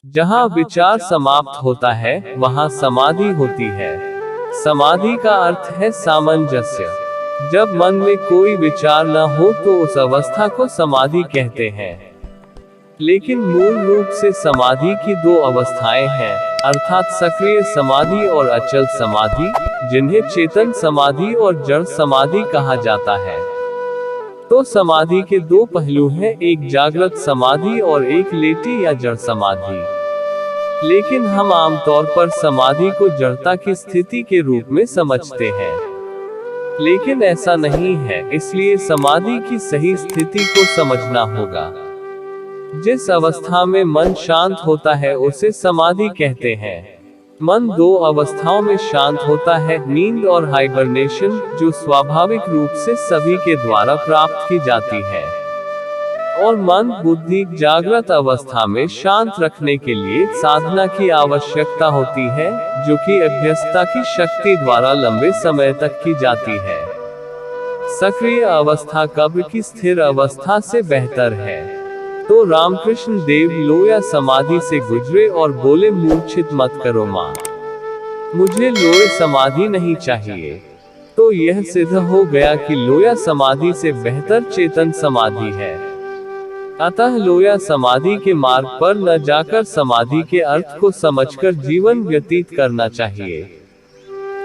जहाँ विचार समाप्त होता है वहाँ समाधि होती है। समाधि का अर्थ है सामंजस्य। जब मन में कोई विचार न हो तो उस अवस्था को समाधि कहते हैं। लेकिन मूल रूप से समाधि की दो अवस्थाएं हैं, अर्थात सक्रिय समाधि और अचल समाधि, जिन्हें चेतन समाधि और जड़ समाधि कहा जाता है। तो समाधि के दो पहलू हैं, एक जागृत समाधि और एक लेटी या जड़ समाधि। लेकिन हम आमतौर पर समाधि को जड़ता की स्थिति के रूप में समझते हैं। लेकिन ऐसा नहीं है, इसलिए समाधि की सही स्थिति को समझना होगा। जिस अवस्था में मन शांत होता है उसे समाधि कहते हैं। मन दो अवस्थाओं में शांत होता है, नींद और हाइबरनेशन, जो स्वाभाविक रूप से सभी के द्वारा प्राप्त की जाती है। और मन बुद्धि जागृत अवस्था में शांत रखने के लिए साधना की आवश्यकता होती है, जो कि अभ्यसता की शक्ति द्वारा लंबे समय तक की जाती है। सक्रिय अवस्था कब्र की स्थिर अवस्था से बेहतर है। तो रामकृष्ण देव लोया समाधि से गुजरे और बोले, मूर्छित मत करो मां, मुझे लोया समाधि नहीं चाहिए। तो यह सिद्ध हो गया कि लोया समाधि से बेहतर चेतन समाधि है। अतः लोया समाधि के मार्ग पर न जाकर समाधि के अर्थ को समझकर जीवन व्यतीत करना चाहिए।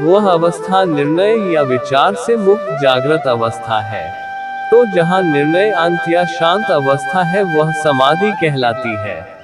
वह अवस्था निर्णय या विचार से मुक्त जागृत अवस्था है। तो जहाँ निर्णय अंत या शांत अवस्था है वह समाधि कहलाती है।